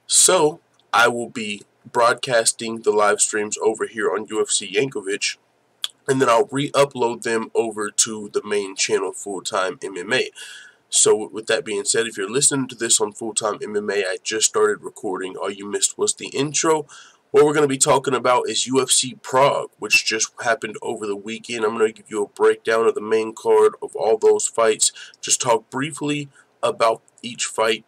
So I will be broadcasting the live streams over here on UFC Yankovic, and then I'll re-upload them over to the main channel Full Time MMA. So with that being said, if you're listening to this on Full Time MMA, I just started recording. All you missed was the intro. What we're going to be talking about is UFC Prague, which just happened over the weekend. I'm going to give you a breakdown of the main card of all those fights. Just talk briefly about each fight.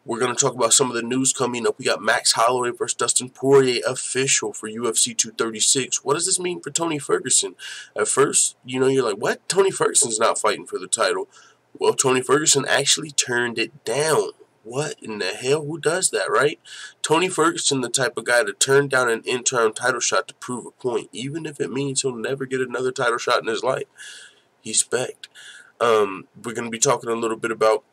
We're going to talk about some of the news coming up. We got Max Holloway versus Dustin Poirier official for UFC 236. What does this mean for Tony Ferguson? At first, you're like, what? Tony Ferguson's not fighting for the title. Well, Tony Ferguson actually turned it down. What in the hell? Who does that, right? Tony Ferguson, the type of guy to turn down an interim title shot to prove a point, even if it means he'll never get another title shot in his life. He's specced. We're going to be talking a little bit about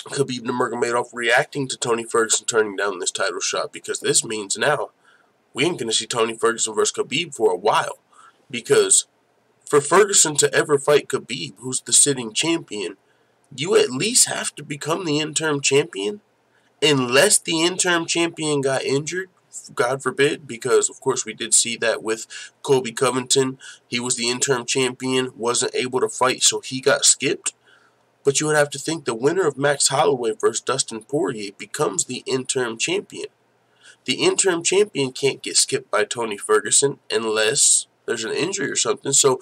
Khabib Nurmagomedov reacting to Tony Ferguson turning down this title shot, because this means now we ain't going to see Tony Ferguson versus Khabib for a while. Because for Ferguson to ever fight Khabib, who's the sitting champion, you at least have to become the interim champion, unless the interim champion got injured, God forbid, because of course we did see that with Colby Covington. He was the interim champion, wasn't able to fight, so he got skipped. But you would have to think the winner of Max Holloway versus Dustin Poirier becomes the interim champion. The interim champion can't get skipped by Tony Ferguson unless there's an injury or something. So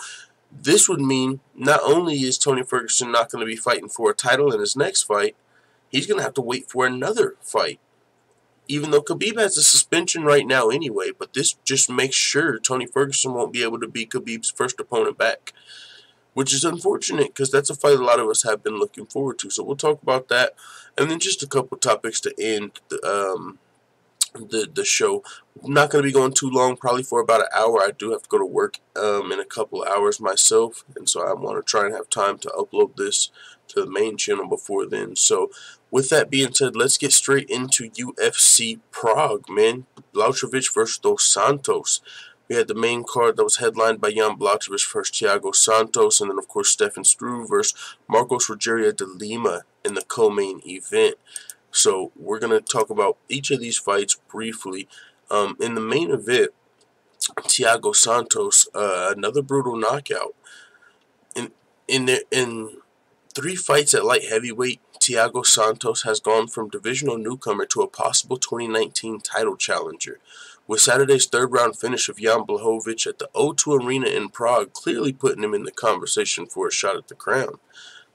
this would mean not only is Tony Ferguson not going to be fighting for a title in his next fight, he's going to have to wait for another fight. Even though Khabib has a suspension right now anyway, but this just makes sure Tony Ferguson won't be able to beat Khabib's first opponent back, which is unfortunate because that's a fight a lot of us have been looking forward to. So we'll talk about that, and then just a couple topics to end the show. I'm not going to be going too long, probably for about an hour. I do have to go to work in a couple of hours myself, and so I want to try and have time to upload this to the main channel before then. So with that being said, let's get straight into UFC Prague, man. Blachowicz versus Dos Santos. We had the main card that was headlined by Jan Blachowicz versus Thiago Santos, and then, of course, Stefan Struve versus Marcos Rogerio de Lima in the co-main event. So we're going to talk about each of these fights briefly. In the main event, Thiago Santos, another brutal knockout. In 3 fights at light heavyweight, Thiago Santos has gone from divisional newcomer to a possible 2019 title challenger, with Saturday's third-round finish of Jan Blachowicz at the O2 Arena in Prague clearly putting him in the conversation for a shot at the crown.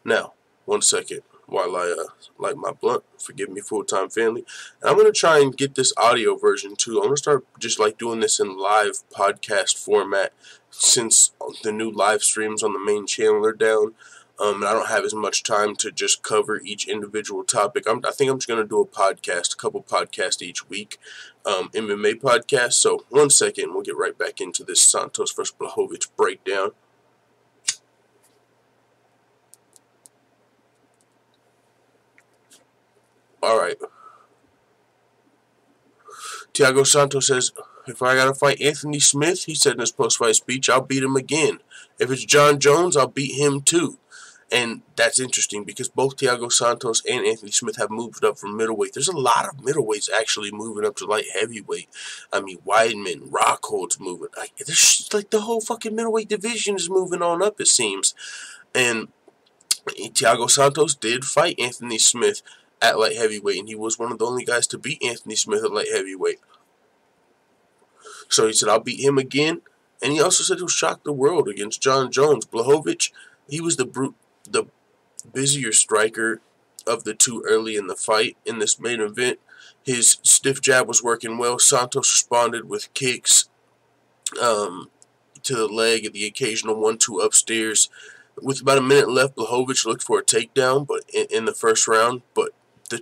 Now, one second while I light my blunt. Forgive me, full-time family. And I'm going to try and get this audio version, too. I'm going to start just like doing this in live podcast format since the new live streams on the main channel are down. And I don't have as much time to just cover each individual topic. I think I'm just going to do a couple podcasts each week, MMA podcast. So, one second, we'll get right back into this Santos vs. Blachowicz breakdown. Alright. Thiago Santos says, if I gotta fight Anthony Smith, he said in his post-fight speech, I'll beat him again. If it's Jon Jones, I'll beat him too. And that's interesting because both Thiago Santos and Anthony Smith have moved up from middleweight. There's a lot of middleweights actually moving up to light heavyweight. I mean, Weidman, Rockhold's moving. Like the whole fucking middleweight division is moving on up, it seems. And Thiago Santos did fight Anthony Smith at light heavyweight, and he was one of the only guys to beat Anthony Smith at light heavyweight. So he said, I'll beat him again. And he also said he'll shock the world against Jon Jones. Blachowicz, he was the busier striker of the two early in the fight. In this main event, his stiff jab was working well. Santos responded with kicks to the leg and the occasional 1-2 upstairs. With about a minute left, Blachowicz looked for a takedown, but in the first round. But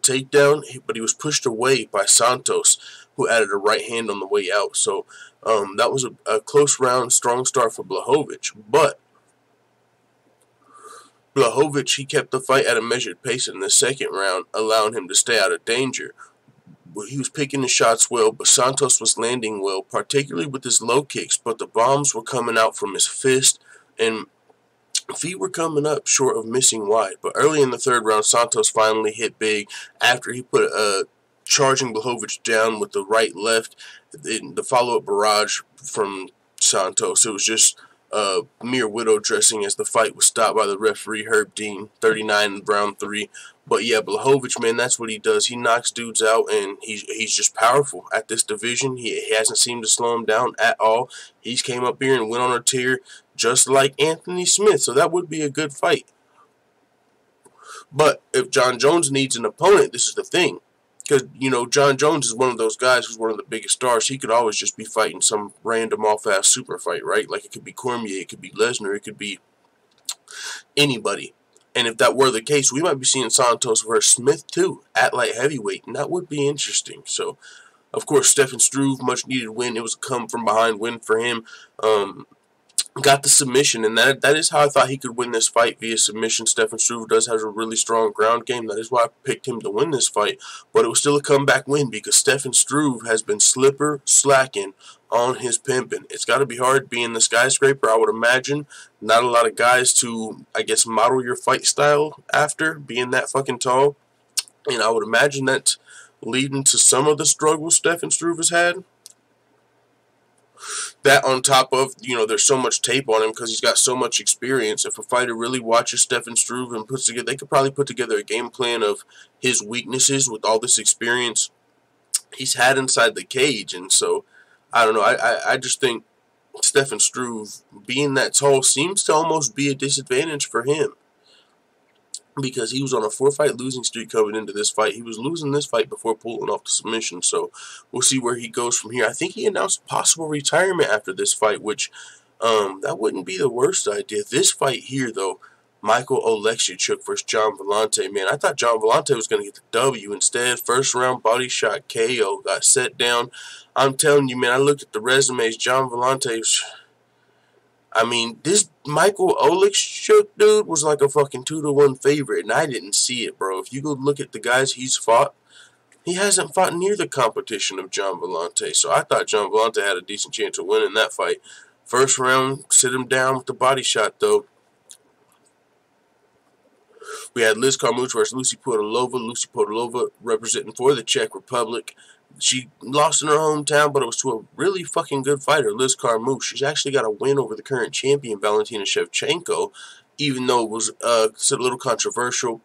he was pushed away by Santos, who added a right hand on the way out. So that was a close round, strong start for Blachowicz. But Blachowicz, he kept the fight at a measured pace in the second round, allowing him to stay out of danger. He was picking his shots well, but Santos was landing well, particularly with his low kicks, but the bombs were coming out from his fist, and feet were coming up short of missing wide. But early in the third round, Santos finally hit big after he put a charging Blachowicz down with the right left. The follow-up barrage from Santos, it was just mere widow dressing as the fight was stopped by the referee Herb Dean, 39 in round 3. But yeah, Blachowicz, man, that's what he does. He knocks dudes out, and he's just powerful at this division. He hasn't seemed to slow him down at all. He's came up here and went on a tear just like Anthony Smith, so that would be a good fight. But if Jon Jones needs an opponent, this is the thing. Because, you know, Jon Jones is one of those guys who's one of the biggest stars. He could always just be fighting some random all-fast super fight, right? Like, it could be Cormier, it could be Lesnar, it could be anybody. And if that were the case, we might be seeing Santos versus Smith, too, at light heavyweight. And that would be interesting. So, of course, Stefan Struve, much-needed win. It was a come-from-behind win for him. Got the submission, and that is how I thought he could win this fight, via submission. Stefan Struve does have a really strong ground game. That is why I picked him to win this fight. But it was still a comeback win because Stefan Struve has been slacking on his pimping. It's got to be hard being the skyscraper, I would imagine. Not a lot of guys to, I guess, model your fight style after, being that fucking tall. And I would imagine that's leading to some of the struggles Stefan Struve has had. That on top of, you know, there's so much tape on him because he's got so much experience. If a fighter really watches Stefan Struve and puts together, they could probably put together a game plan of his weaknesses with all this experience he's had inside the cage. And so, I don't know, I just think Stefan Struve, being that tall, seems to almost be a disadvantage for him. Because he was on a 4-fight losing streak coming into this fight. He was losing this fight before pulling off the submission, so we'll see where he goes from here. I think he announced possible retirement after this fight, which that wouldn't be the worst idea. This fight here, though, Michael Oleksiejczuk versus Gian Villante, man, I thought Gian Villante was going to get the W. Instead, first round body shot KO, got set down. I'm telling you, man, I looked at the resumes. Gian Villante, I mean, this Michael Oleksiejczuk dude was like a fucking 2-to-1 favorite, and I didn't see it, bro. If you go look at the guys he's fought, he hasn't fought near the competition of Gian Villante. So I thought Gian Villante had a decent chance of winning that fight. First round, sit him down with the body shot, though. We had Liz Carmouche versus Lucy Podolova. Lucy Podolova representing for the Czech Republic. She lost in her hometown, but it was to a really fucking good fighter, Liz Carmouche. She's actually got a win over the current champion, Valentina Shevchenko, even though it was a little controversial.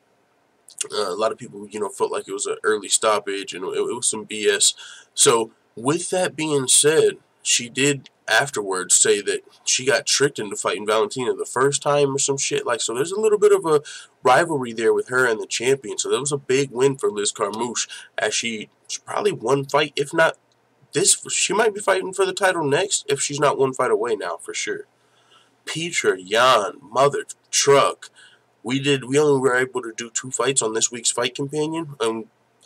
A lot of people, you know, felt like it was an early stoppage, and it was some BS. So, with that being said, she did afterwards say that she got tricked into fighting Valentina the first time or some shit. Like, so there's a little bit of a rivalry there with her and the champion. So that was a big win for Liz Carmouche, as she probably one fight, if not this, she might be fighting for the title next, if she's not one fight away now, for sure. Petr Yan, mother truck. We only were able to do 2 fights on this week's Fight Companion.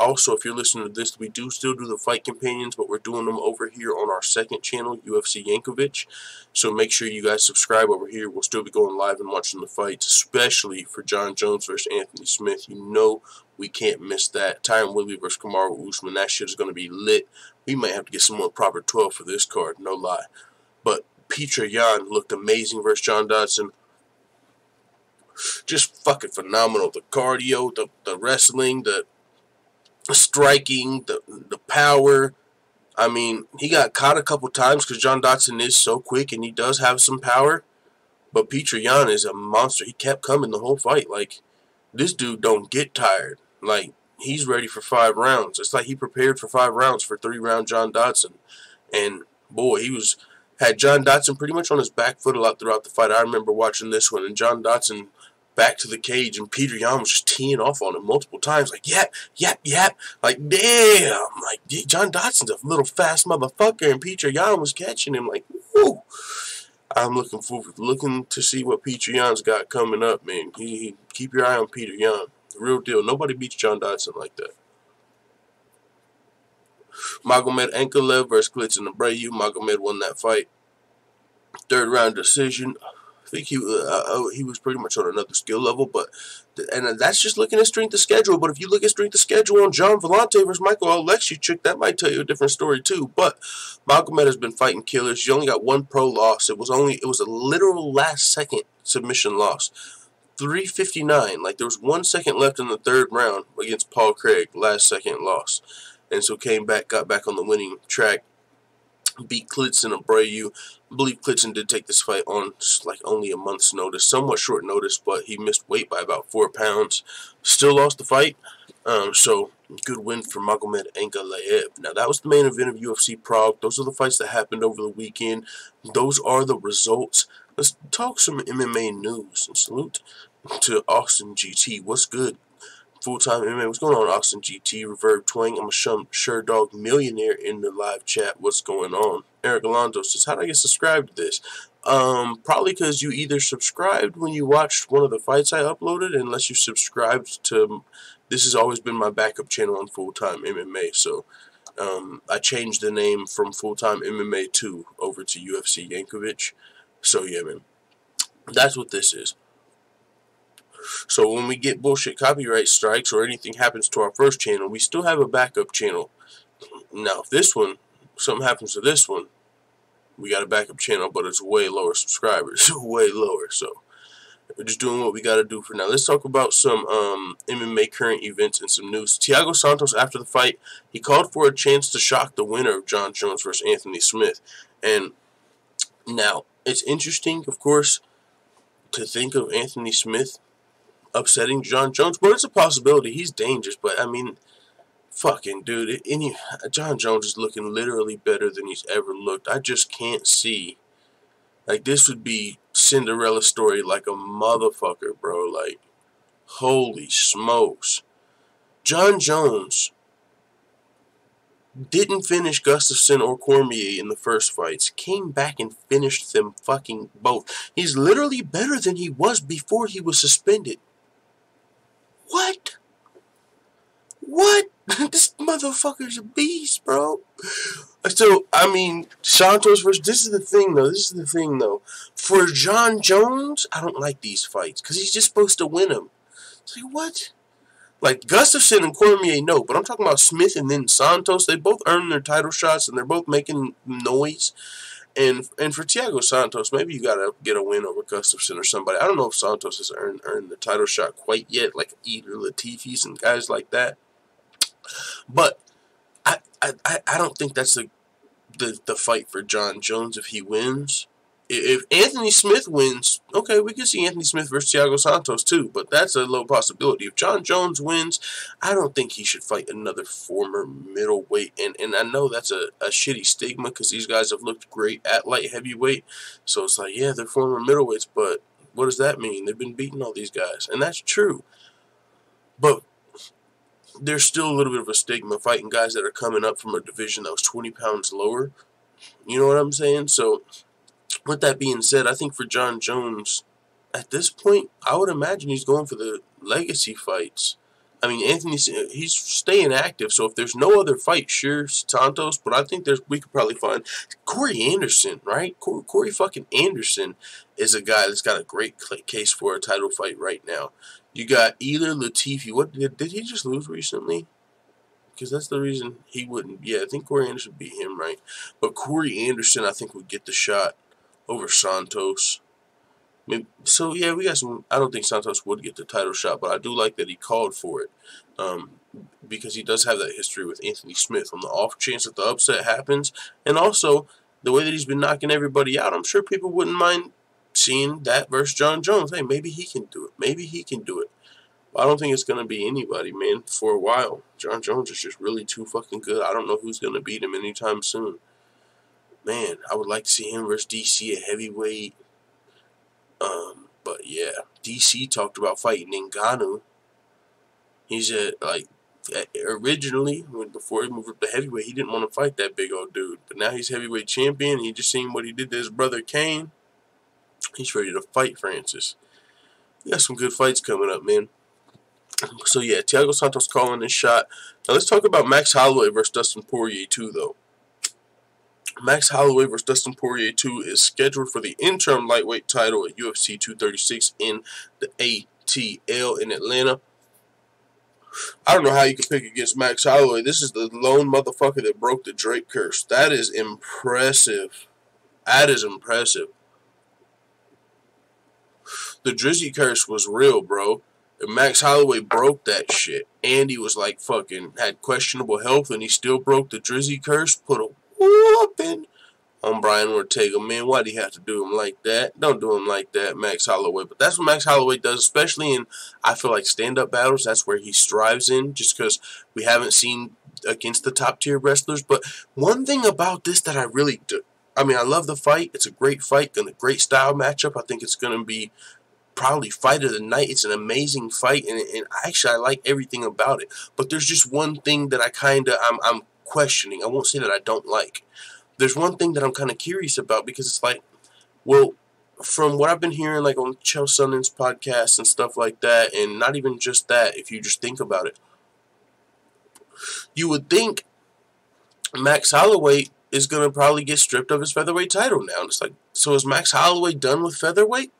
Also, if you're listening to this, we do still do the Fight Companions, but we're doing them over here on our second channel, UFC Yankovic. So make sure you guys subscribe over here. We'll still be going live and watching the fights, especially for Jon Jones versus Anthony Smith. You know we can't miss that. Tyron Woodley versus Kamaru Usman. That shit is going to be lit. We might have to get some more proper 12 for this card, no lie. But Petr Yan looked amazing versus John Dodson. Just fucking phenomenal. The cardio, the wrestling, the striking, the power. I mean, he got caught a couple times because John Dodson is so quick and he does have some power. But Petr Yan is a monster. He kept coming the whole fight. Like, this dude don't get tired. Like, he's ready for 5 rounds. It's like he prepared for 5 rounds for 3-round John Dodson. And, boy, had John Dodson pretty much on his back foot a lot throughout the fight. I remember watching this one, and John Dodson back to the cage, and Petr Yan was just teeing off on him multiple times, like, yap, yap, yap, like, damn, like, John Dodson's a little fast motherfucker, and Petr Yan was catching him, like, whoo. I'm looking to see what Petr Yan's got coming up, man. Keep your eye on Petr Yan, the real deal. Nobody beats John Dodson like that. Magomed Ankalaev versus Klidson Abreu. Magomed won that fight. 3rd round decision. I think he was pretty much on another skill level, and that's just looking at strength of schedule. But if you look at strength of schedule on Gian Villante versus Michael Oleksiejczuk, that might tell you a different story too. But Magomed has been fighting killers. He only got 1 pro loss. It was a literal last-second submission loss. 3:59. Like, there was 1 second left in the third round against Paul Craig, last second loss. And so came back, got back on the winning track, beat Klidson Abreu. I believe Klidson did take this fight on like only a month's notice, somewhat short notice, but he missed weight by about 4 pounds. Still lost the fight. So good win for Magomed Ankalaev. Now that was the main event of UFC Prague. Those are the fights that happened over the weekend. Those are the results. Let's talk some MMA news. And salute to Austin GT. What's good? Full-time MMA. What's going on, Austin GT? Reverb Twang. I'm a sure dog millionaire in the live chat. What's going on? Eric Alonso says, how do I get subscribed to this? Probably because you either subscribed when you watched one of the fights I uploaded, unless you subscribed to. This has always been my backup channel on Full-Time MMA, so I changed the name from Full-Time MMA 2 over to UFC Yankovic. So yeah, man, that's what this is. So when we get bullshit copyright strikes or anything happens to our first channel, we still have a backup channel. Now, if this one, something happens to this one, we got a backup channel, but it's way lower subscribers, way lower. So we're just doing what we got to do for now. Let's talk about some MMA current events and some news. Thiago Santos, after the fight, he called for a chance to shock the winner of Jon Jones versus Anthony Smith. And now, it's interesting, of course, to think of Anthony Smith upsetting Jon Jones, but it's a possibility. He's dangerous, but I mean, fucking dude, Jon Jones is looking literally better than he's ever looked. I just can't see. Like, this would be Cinderella story like a motherfucker, bro. Like, holy smokes. Jon Jones didn't finish Gustafsson or Cormier in the first fights. Came back and finished them fucking both. He's literally better than he was before he was suspended. What? What? This motherfucker's a beast, bro. So, I mean, Santos versus... This is the thing, though. For Jon Jones, I don't like these fights. Because he's just supposed to win them. It's like, what? Like, Gustafsson and Cormier, no. But I'm talking about Smith and then Santos. They both earned their title shots, and they're both making noise. And for Thiago Santos, maybe you gotta get a win over Gustafsson or somebody. I don't know if Santos has earned the title shot quite yet, like either Latifi's and guys like that. But I don't think that's the fight for Jon Jones if he wins. If Anthony Smith wins, okay, we could see Anthony Smith versus Thiago Santos too, but that's a low possibility. If Jon Jones wins, I don't think he should fight another former middleweight. And I know that's a shitty stigma because these guys have looked great at light heavyweight. So it's like, yeah, they're former middleweights, but what does that mean? They've been beating all these guys. And that's true. But there's still a little bit of a stigma fighting guys that are coming up from a division that was 20 pounds lower. You know what I'm saying? So with that being said, I think for Jon Jones, at this point, I would imagine he's going for the legacy fights. I mean, he's staying active, so if there's no other fight, sure, Santos, but I think we could probably find Corey Anderson, right? Corey fucking Anderson is a guy that's got a great case for a title fight right now. You got either Latifi. What did he just lose recently? Because that's the reason he wouldn't. Yeah, I think Corey Anderson beat him, right? But Corey Anderson, I think, would get the shot over Santos. So, yeah, we got some... I don't think Santos would get the title shot, but I do like that he called for it. Because he does have that history with Anthony Smith on the off chance that the upset happens. And also, the way that he's been knocking everybody out, I'm sure people wouldn't mind seeing that versus Jon Jones. Hey, maybe he can do it. Maybe he can do it. But I don't think it's going to be anybody, man, for a while. Jon Jones is just really too fucking good. I don't know who's going to beat him anytime soon. Man, I would like to see him versus DC at heavyweight. But yeah, DC talked about fighting Ngannou. He said, originally, before he moved up to heavyweight, he didn't want to fight that big old dude. But now he's heavyweight champion. He just seen what he did to his brother Kane. He's ready to fight Francis. We got some good fights coming up, man. So yeah, Thiago Santos calling this shot. Now let's talk about Max Holloway versus Dustin Poirier 2, though. Max Holloway versus Dustin Poirier 2 is scheduled for the interim lightweight title at UFC 236 in the ATL in Atlanta. I don't know how you can pick against Max Holloway. This is the lone motherfucker that broke the Drake curse. That is impressive. That is impressive. The Drizzy curse was real, bro. And Max Holloway broke that shit. And he was like fucking had questionable health, and he still broke the Drizzy curse. Put a whooping on Brian Ortega. Man, why'd he have to do him like that? Don't do him like that, Max Holloway. But that's what Max Holloway does, especially in, I feel like, stand-up battles. That's where he strives in, just because we haven't seen against the top-tier wrestlers. But one thing about this that I really do, I mean, I love the fight. It's a great fight and a great style matchup. I think it's going to be probably fight of the night. It's an amazing fight, and actually I like everything about it. But there's just one thing that I'm questioning. I won't say that I don't like. There's one thing that I'm kind of curious about, because it's like, well, from what I've been hearing, like on Chael Sonnen's podcast and stuff like that, and not even just that, if you just think about it, you would think Max Holloway is going to probably get stripped of his featherweight title now. And it's like, so is Max Holloway done with featherweight?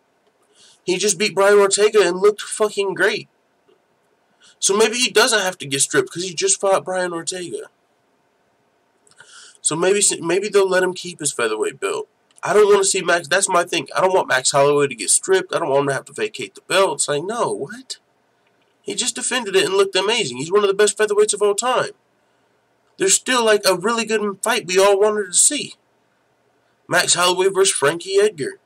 He just beat Brian Ortega and looked fucking great. So maybe he doesn't have to get stripped because he just fought Brian Ortega. So maybe they'll let him keep his featherweight belt. I don't want to see Max. That's my thing. I don't want Max Holloway to get stripped. I don't want him to have to vacate the belt. It's like, no, what? He just defended it and looked amazing. He's one of the best featherweights of all time. There's still like a really good fight we all wanted to see. Max Holloway versus Frankie Edgar.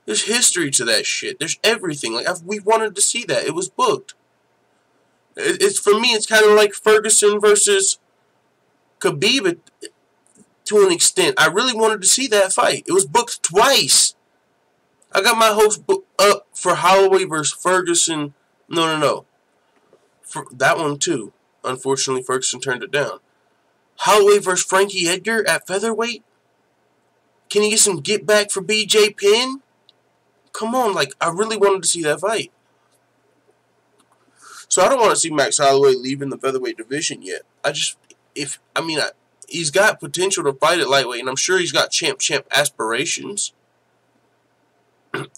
There's history to that shit. There's everything. Like we wanted to see that. It was booked. It's for me. It's kind of like Ferguson versus Khabib to an extent. I really wanted to see that fight. It was booked twice. I got my hopes up for Holloway versus Ferguson. No. For that one too. Unfortunately, Ferguson turned it down. Holloway versus Frankie Edgar at featherweight? Can you get some get back for BJ Penn? Come on, like, I really wanted to see that fight. So I don't want to see Max Holloway leaving the featherweight division yet. He's got potential to fight at lightweight, and I'm sure he's got champ aspirations. But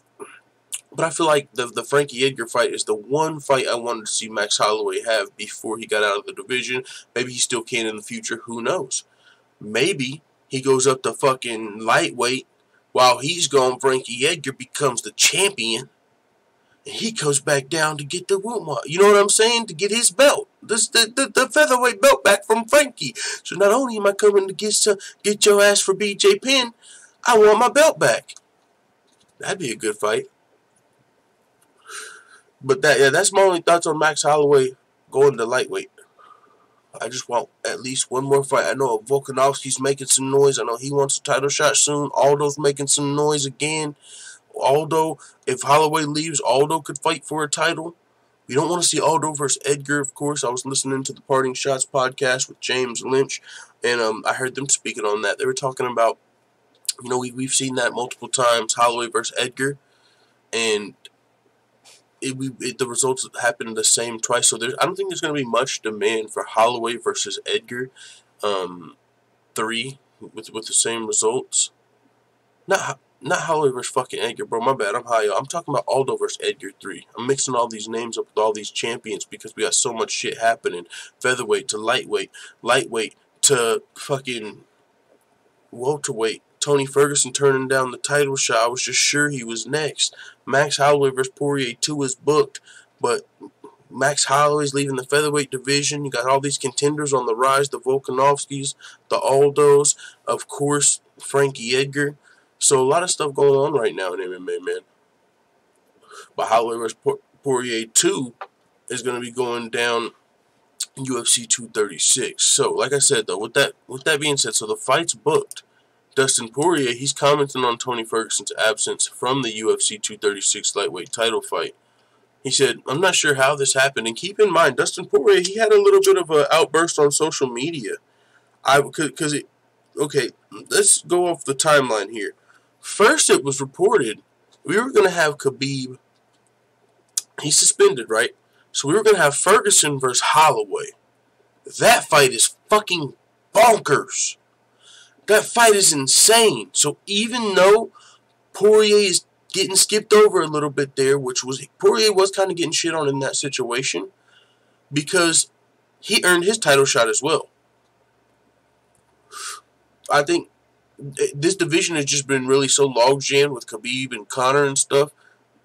I feel like the Frankie Edgar fight is the one fight I wanted to see Max Holloway have before he got out of the division. Maybe he still can in the future. Who knows? Maybe he goes up to fucking lightweight. While he's gone, Frankie Edgar becomes the champion. And he comes back down to get the Woodmark. You know what I'm saying? To get his belt. The featherweight belt back from Frankie. So not only am I coming to get your ass for BJ Penn, I want my belt back. That'd be a good fight. But that's my only thoughts on Max Holloway going to lightweight. I just want at least one more fight. I know Volkanovski's making some noise. I know he wants a title shot soon. Aldo's making some noise again. Aldo, if Holloway leaves, Aldo could fight for a title. We don't want to see Aldo versus Edgar, of course. I was listening to the Parting Shots podcast with James Lynch, and I heard them speaking on that. They were talking about, we've seen that multiple times, Holloway versus Edgar, and the results happened the same twice. So I don't think there's going to be much demand for Holloway versus Edgar 3 with the same results. Not Holloway versus fucking Edgar, bro. My bad. I'm high. I'm talking about Aldo versus Edgar 3. I'm mixing all these names up with all these champions because we got so much shit happening. Featherweight to lightweight to fucking welterweight. Tony Ferguson turning down the title shot. I was just sure he was next. Max Holloway versus Poirier 2 is booked, but Max Holloway's leaving the featherweight division. You got all these contenders on the rise, the Volkanovskis, the Aldos, of course, Frankie Edgar. So a lot of stuff going on right now in MMA, man. But Holloway versus Poirier 2 is going to be going down in UFC 236. So, like I said, though, with that being said, so the fight's booked. Dustin Poirier, he's commenting on Tony Ferguson's absence from the UFC 236 lightweight title fight. He said, I'm not sure how this happened. And keep in mind, Dustin Poirier, he had a little bit of an outburst on social media. Okay, let's go off the timeline here. First, it was reported we were going to have Khabib. He's suspended, right? So we were going to have Ferguson versus Holloway. That fight is fucking bonkers. That fight is insane. So even though Poirier is getting skipped over a little bit there, Poirier was kind of getting shit on in that situation because he earned his title shot as well. I think this division has just been really so log-jammed with Khabib and Conor and stuff.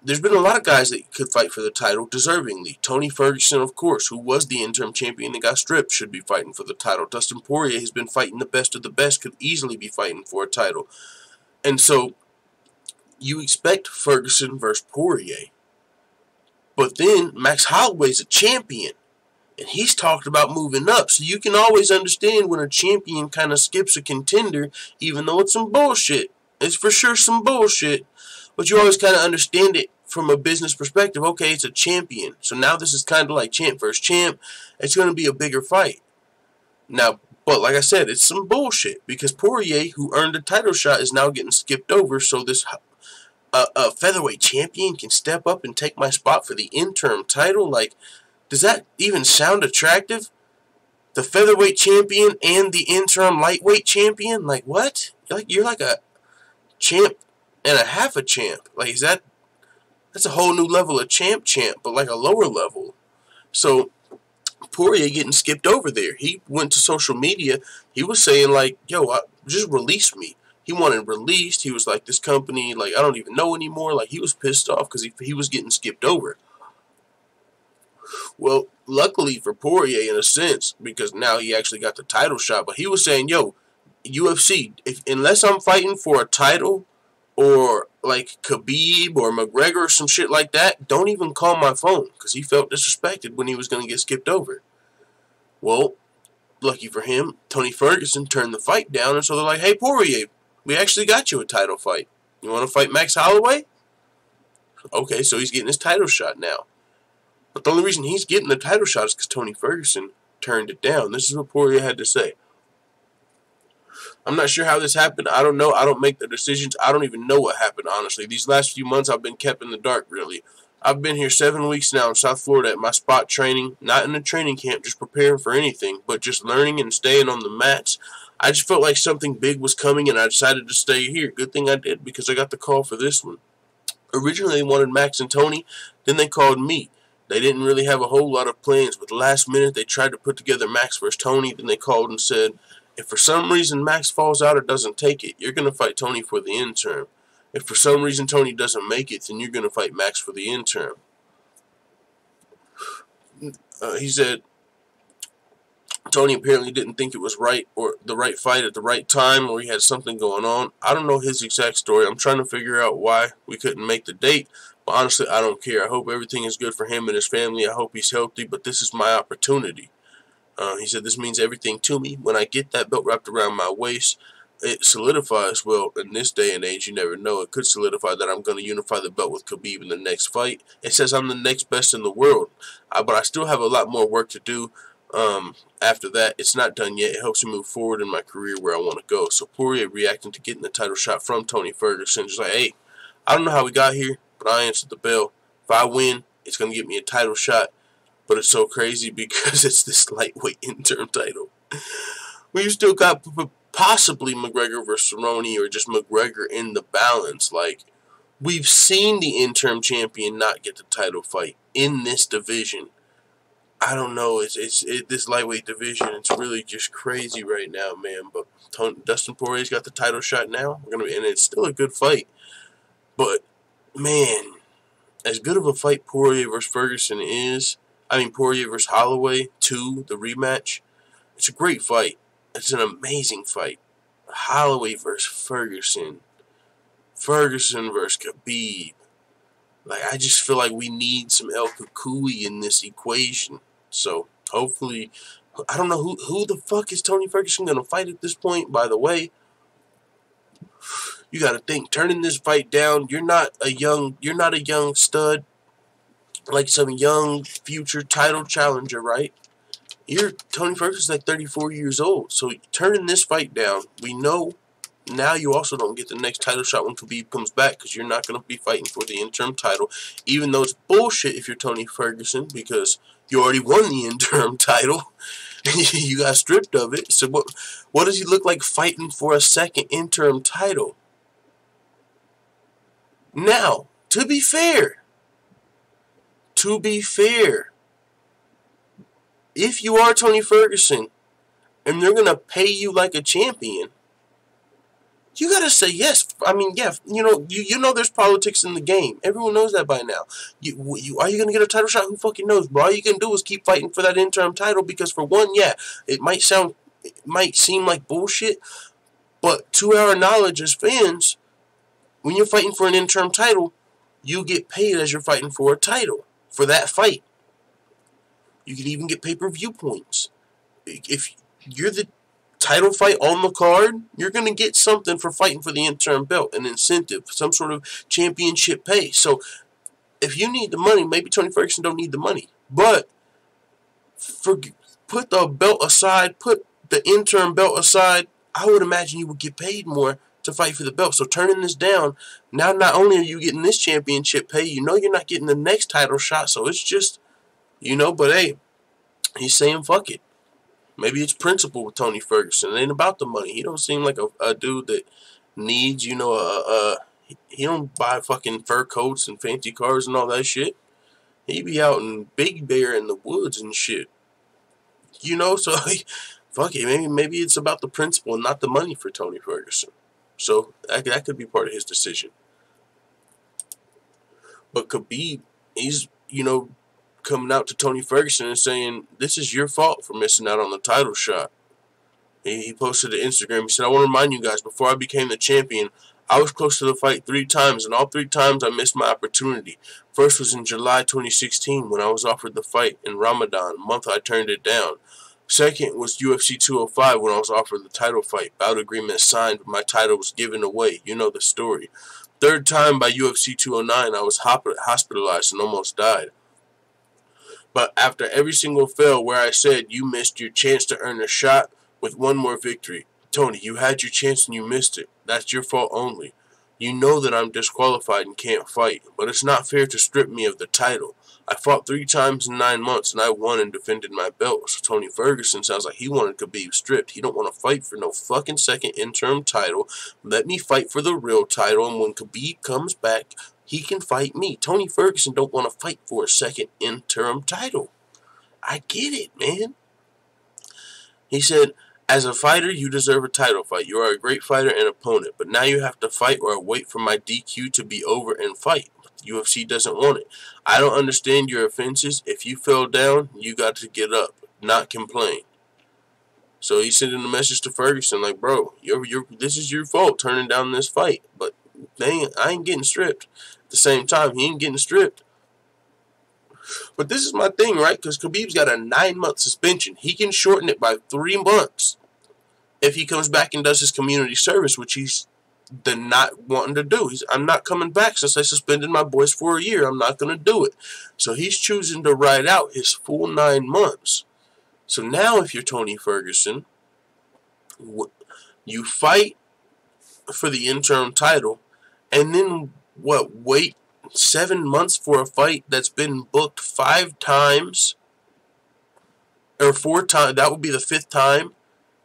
There's been a lot of guys that could fight for the title deservingly. Tony Ferguson, of course, who was the interim champion and got stripped, should be fighting for the title. Dustin Poirier has been fighting the best of the best, could easily be fighting for a title. And so you expect Ferguson versus Poirier. But then Max Holloway's a champion. And he's talked about moving up. So you can always understand when a champion kind of skips a contender, even though it's some bullshit. It's for sure some bullshit. But you always kind of understand it from a business perspective. Okay, it's a champion. So now this is kind of like champ versus champ. It's going to be a bigger fight. Now, but like I said, it's some bullshit. Because Poirier, who earned a title shot, is now getting skipped over. So this a featherweight champion can step up and take my spot for the interim title. Like, does that even sound attractive? The featherweight champion and the interim lightweight champion? Like, what? You're like a champ and a half a champ. Like, that's a whole new level of champ, but like a lower level. So Poirier getting skipped over there. He went to social media. He was saying like, yo, just release me. He wanted released. He was like, this company, like, I don't even know anymore. Like, he was pissed off because he was getting skipped over. Well, luckily for Poirier in a sense, because now he actually got the title shot. But he was saying, yo, UFC, unless I'm fighting for a title or like Khabib or McGregor or some shit like that, don't even call my phone, because he felt disrespected when he was going to get skipped over. Well, lucky for him, Tony Ferguson turned the fight down, and so they're like, hey, Poirier, we actually got you a title fight. You want to fight Max Holloway? Okay, so he's getting his title shot now. But the only reason he's getting the title shot is because Tony Ferguson turned it down. This is what Poirier had to say. I'm not sure how this happened. I don't know. I don't make the decisions. I don't even know what happened, honestly. These last few months, I've been kept in the dark, really. I've been here 7 weeks now in South Florida at my spot training. Not in a training camp, just preparing for anything, but just learning and staying on the mats. I just felt like something big was coming, and I decided to stay here. Good thing I did, because I got the call for this one. Originally, they wanted Max and Tony. Then they called me. They didn't really have a whole lot of plans, but last minute they tried to put together Max versus Tony. Then they called and said, if for some reason Max falls out or doesn't take it, you're going to fight Tony for the interim. If for some reason Tony doesn't make it, then you're going to fight Max for the interim. He said Tony apparently didn't think it was right or the right fight at the right time, or he had something going on. I don't know his exact story. I'm trying to figure out why we couldn't make the date. But honestly, I don't care. I hope everything is good for him and his family. I hope he's healthy, but this is my opportunity. He said, this means everything to me. When I get that belt wrapped around my waist, it solidifies. Well, in this day and age, you never know. It could solidify that I'm going to unify the belt with Khabib in the next fight. It says I'm the next best in the world. But I still have a lot more work to do. After that, it's not done yet. It helps me move forward in my career where I want to go. So Poirier reacting to getting the title shot from Tony Ferguson, just like, hey, I don't know how we got here, but I answered the bell. If I win, it's going to get me a title shot. But it's so crazy because it's this lightweight interim title. We've still got possibly McGregor versus Cerrone, or just McGregor in the balance. Like, we've seen the interim champion not get the title fight in this division. I don't know. It's this lightweight division. It's really just crazy right now, man. But Dustin Poirier's got the title shot now. And it's still a good fight. But man, as good of a fight Poirier versus Ferguson is, Poirier versus Holloway 2, the rematch, it's a great fight. It's an amazing fight. Holloway versus Ferguson. Ferguson versus Khabib. Like, I just feel like we need some El Cucuy in this equation. So, hopefully, I don't know who the fuck is Tony Ferguson going to fight at this point, by the way. You got to think, turning this fight down, you're not a young stud, like some young future title challenger, right? Tony Ferguson's like 34 years old. So, turning this fight down, we know now you also don't get the next title shot when Khabib comes back, because you're not going to be fighting for the interim title, even though it's bullshit if you're Tony Ferguson, because you already won the interim title. You got stripped of it. So what does he look like fighting for a second interim title? Now, to be fair, if you are Tony Ferguson and they're going to pay you like a champion, you gotta say yes. I mean, yeah, you know there's politics in the game. Everyone knows that by now. Are you gonna get a title shot? Who fucking knows, bro? All you can do is keep fighting for that interim title because, for one, yeah, it might seem like bullshit, but to our knowledge as fans, when you're fighting for an interim title, you get paid as you're fighting for a title for that fight. You can even get pay-per-view points. If you're the title fight on the card, you're going to get something for fighting for the interim belt, an incentive, some sort of championship pay. So if you need the money, maybe Tony Ferguson don't need the money. But put the belt aside, put the interim belt aside, I would imagine you would get paid more to fight for the belt. So turning this down, now not only are you getting this championship pay, you know you're not getting the next title shot. So it's just, but hey, he's saying fuck it. Maybe it's principle with Tony Ferguson. It ain't about the money. He don't seem like a dude that needs, he don't buy fucking fur coats and fancy cars and all that shit. He be out in Big Bear in the woods and shit. So fuck it. Maybe it's about the principle and not the money for Tony Ferguson. So that could be part of his decision. But Khabib, he's, coming out to Tony Ferguson and saying, this is your fault for missing out on the title shot. He posted to Instagram. He said, I want to remind you guys, before I became the champion, I was close to the fight 3 times, and all 3 times I missed my opportunity. First was in July 2016 when I was offered the fight in Ramadan, a month I turned it down. Second was UFC 205 when I was offered the title fight. Bout agreement signed, but my title was given away. You know the story. Third time by UFC 209, I was hospitalized and almost died. But after every single fail where I said, you missed your chance to earn a shot with one more victory. Tony, you had your chance and you missed it. That's your fault only. You know that I'm disqualified and can't fight, but it's not fair to strip me of the title. I fought 3 times in 9 months and I won and defended my belt. So Tony Ferguson sounds like he wanted Khabib stripped. He don't want to fight for no fucking second interim title. Let me fight for the real title, and when Khabib comes back, he can fight me. Tony Ferguson don't want to fight for a second interim title. I get it, man. He said, as a fighter, you deserve a title fight. You are a great fighter and opponent, but now you have to fight or wait for my DQ to be over and fight. The UFC doesn't want it. I don't understand your offenses. If you fell down, you got to get up, not complain. So he's sending a message to Ferguson like, bro, this is your fault turning down this fight, but I ain't getting stripped. At the same time, he ain't getting stripped. But this is my thing, right? Because Khabib's got a 9-month suspension. He can shorten it by 3 months if he comes back and does his community service, which he's not wanting to do. I'm not coming back since I suspended my boys for a year. I'm not going to do it. So he's choosing to ride out his full 9 months. So now if you're Tony Ferguson, you fight for the interim title, and then wait 7 months for a fight that's been booked 5 times or 4 times. That would be the 5th time.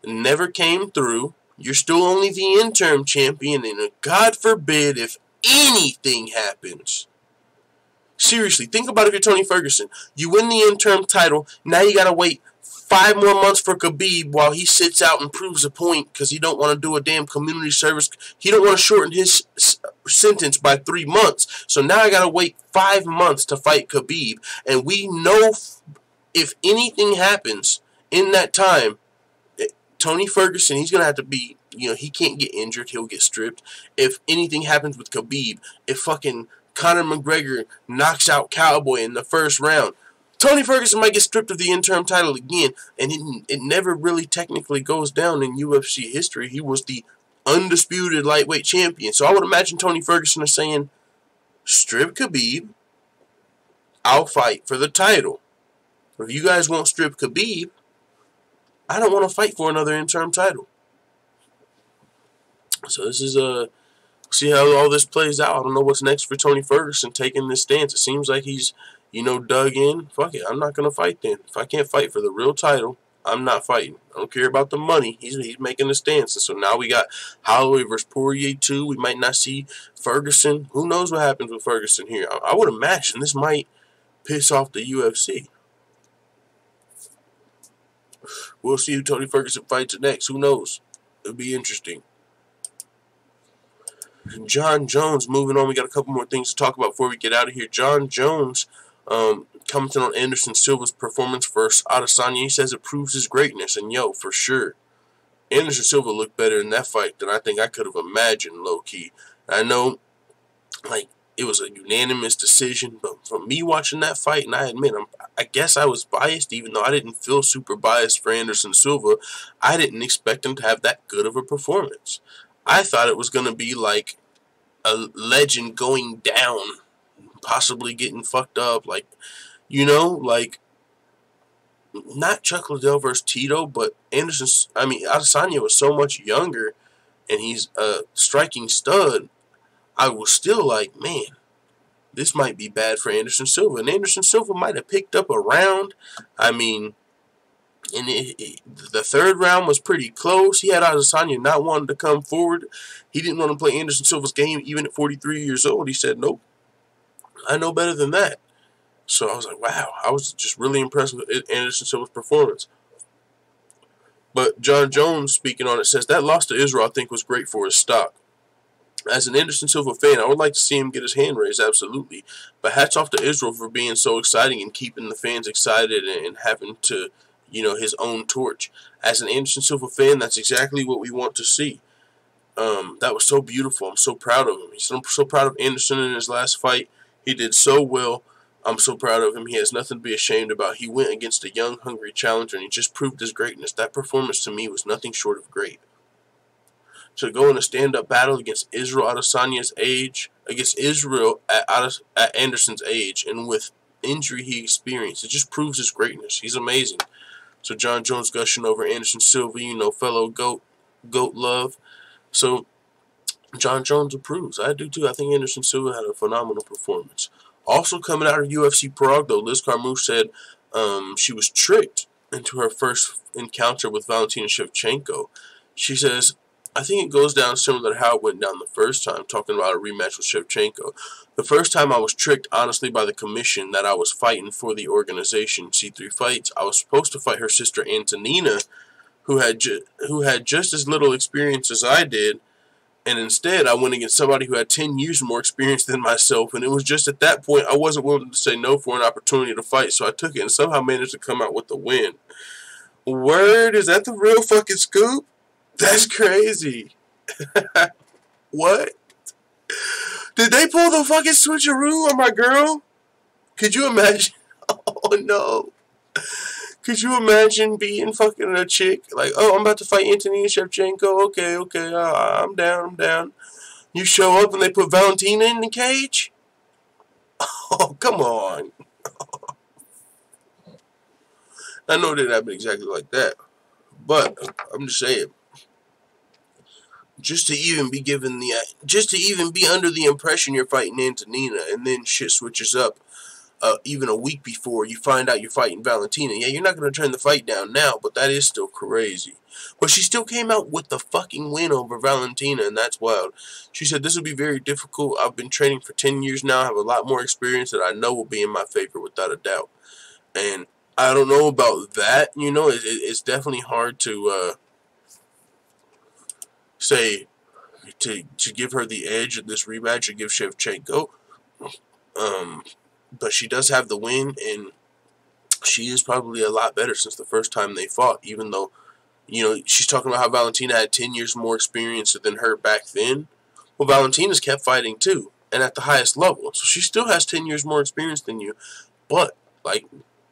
Never came through. You're still only the interim champion, and God forbid if anything happens. Seriously, think about it if you're Tony Ferguson. You win the interim title, now you gotta wait 5 more months for Khabib while he sits out and proves a point because he don't want to do a damn community service. He don't want to shorten his sentence by 3 months. So now I gotta wait 5 months to fight Khabib, and we know if anything happens in that time, Tony Ferguson, he's going to have to be, he can't get injured. He'll get stripped. If anything happens with Khabib, if fucking Conor McGregor knocks out Cowboy in the first round, Tony Ferguson might get stripped of the interim title again, and it never really technically goes down in UFC history. He was the undisputed lightweight champion. So I would imagine Tony Ferguson is saying, strip Khabib, I'll fight for the title. If you guys won't strip Khabib, I don't want to fight for another interim title. So this is see how all this plays out. I don't know what's next for Tony Ferguson taking this stance. It seems like he's, dug in. Fuck it, I'm not going to fight then. If I can't fight for the real title, I'm not fighting. I don't care about the money. He's making a stance. And so now we got Holloway versus Poirier 2. We might not see Ferguson. Who knows what happens with Ferguson here. I would imagine this might piss off the UFC. We'll see who Tony Ferguson fights next. Who knows? It'll be interesting. Jon Jones, moving on, we got a couple more things to talk about before we get out of here. Jon Jones, commenting on Anderson Silva's performance versus Adesanya, he says it proves his greatness, and yo, for sure, Anderson Silva looked better in that fight than I think I could have imagined, low-key. I know, like, it was a unanimous decision, but from me watching that fight, and I admit, I guess I was biased, even though I didn't feel super biased for Anderson Silva, I didn't expect him to have that good of a performance. I thought it was going to be like a legend going down, possibly getting fucked up, like, you know, like, not Chuck Liddell versus Tito, but Adesanya was so much younger, and he's a striking stud. I was still like, man, this might be bad for Anderson Silva. And Anderson Silva might have picked up a round. I mean, and the third round was pretty close. He had Adesanya not wanting to come forward. He didn't want to play Anderson Silva's game even at 43 years old. He said, nope, I know better than that. So I was like, wow, I was just really impressed with Anderson Silva's performance. But Jon Jones, speaking on it, says, that loss to Israel, I think, was great for his stock. As an Anderson Silva fan, I would like to see him get his hand raised, absolutely. But hats off to Israel for being so exciting and keeping the fans excited and having to, you know, his own torch. As an Anderson Silva fan, that's exactly what we want to see. That was so beautiful. I'm so proud of him. I'm so proud of Anderson in his last fight. He did so well. I'm so proud of him. He has nothing to be ashamed about. He went against a young, hungry challenger, and he just proved his greatness. That performance to me was nothing short of great. To go in a stand-up battle against Israel Adesanya's age, against Israel at Anderson's age, and with injury he experienced, it just proves his greatness. He's amazing. So Jon Jones gushing over Anderson Silva, you know, fellow GOAT love. So Jon Jones approves. I do too. I think Anderson Silva had a phenomenal performance. Also coming out of UFC Prague, though, Liz Carmouche said she was tricked into her first encounter with Valentina Shevchenko. She says, I think it goes down similar to how it went down the first time, talking about a rematch with Shevchenko. The first time I was tricked, honestly, by the commission that I was fighting for the organization, C3 Fights. I was supposed to fight her sister Antonina, who had just as little experience as I did, and instead I went against somebody who had 10 years more experience than myself, and it was just at that point I wasn't willing to say no for an opportunity to fight, so I took it and somehow managed to come out with the win. Word? Is that the real fucking scoop? That's crazy. What? Did they pull the fucking switcheroo on my girl? Could you imagine? Oh, no. Could you imagine being fucking a chick? Like, oh, I'm about to fight Valentina Shevchenko. Okay, I'm down. You show up and they put Valentina in the cage? Oh, come on. I know it didn't happen exactly like that. But, I'm just saying. Just to even be under the impression you're fighting Antonina, and then shit switches up even a week before you find out you're fighting Valentina. Yeah, you're not going to turn the fight down now, but that is still crazy. But she still came out with the fucking win over Valentina, and that's wild. She said, this will be very difficult. I've been training for 10 years now. I have a lot more experience that I know will be in my favor without a doubt. And I don't know about that, you know. It's definitely hard to say to give her the edge in this rematch and give Shevchenko. But she does have the win, and she is probably a lot better since the first time they fought, even though, you know, she's talking about how Valentina had 10 years more experience than her back then. Well, Valentina's kept fighting too, and at the highest level. So she still has 10 years more experience than you. But, like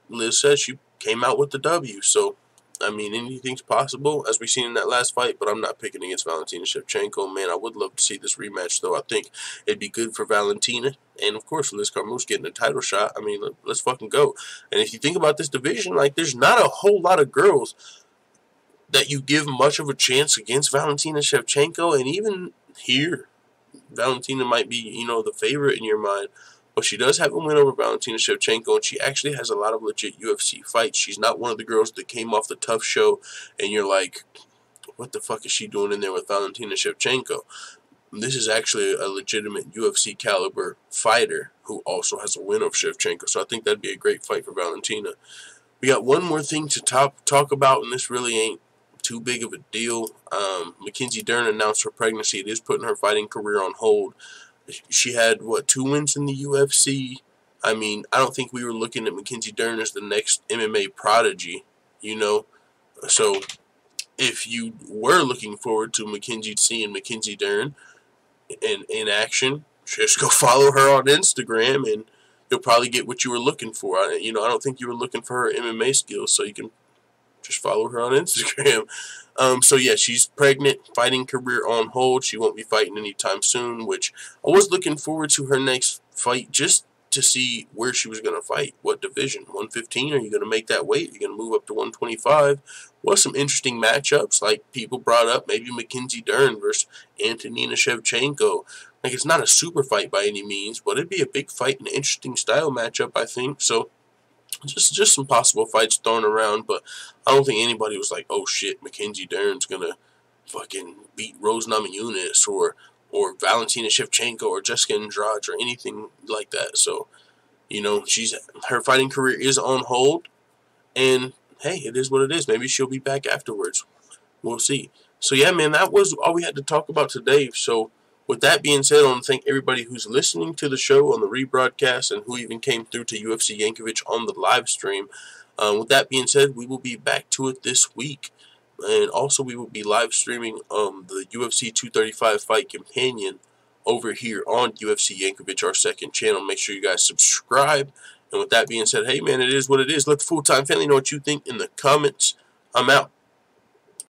Liz said, she came out with the W. So, I mean, anything's possible, as we've seen in that last fight, but I'm not picking against Valentina Shevchenko. Man, I would love to see this rematch, though. I think it'd be good for Valentina. And, of course, Liz Carmouche getting a title shot. I mean, let's fucking go. And if you think about this division, like, there's not a whole lot of girls that you give much of a chance against Valentina Shevchenko. And even here, Valentina might be, you know, the favorite in your mind. But she does have a win over Valentina Shevchenko, and she actually has a lot of legit UFC fights. She's not one of the girls that came off the tough show, and you're like, what the fuck is she doing in there with Valentina Shevchenko? This is actually a legitimate UFC caliber fighter who also has a win over Shevchenko, so I think that'd be a great fight for Valentina. We got one more thing to talk about, and this really ain't too big of a deal. Mackenzie Dern announced her pregnancy. It is putting her fighting career on hold. She had, what, 2 wins in the UFC? I mean, I don't think we were looking at Mackenzie Dern as the next MMA prodigy, you know? So, if you were looking forward to seeing Mackenzie Dern in action, just go follow her on Instagram, and you'll probably get what you were looking for. I don't think you were looking for her MMA skills, so you can just follow her on Instagram. So yeah, she's pregnant, fighting career on hold. She won't be fighting anytime soon, which I was looking forward to her next fight just to see where she was going to fight, what division. 115, are you going to make that weight? Are you going to move up to 125? Was some interesting matchups, like people brought up, maybe Mackenzie Dern versus Valentina Shevchenko. Like, it's not a super fight by any means, but it'd be a big fight and an interesting style matchup, I think. So just some possible fights thrown around, but I don't think anybody was like, oh shit, Mackenzie Dern's gonna fucking beat Rose Namajunas or Valentina Shevchenko or Jessica Andrade or anything like that. So, her fighting career is on hold, and hey, it is what it is. Maybe she'll be back afterwards. We'll see. So yeah, man, that was all we had to talk about today. So with that being said, I want to thank everybody who's listening to the show on the rebroadcast and who even came through to UFC Yankovic on the live stream. With that being said, we will be back to it this week. And also, we will be live streaming the UFC 235 Fight Companion over here on UFC Yankovic, our second channel. Make sure you guys subscribe. And with that being said, hey, man, it is what it is. Let the full-time family know what you think in the comments. I'm out.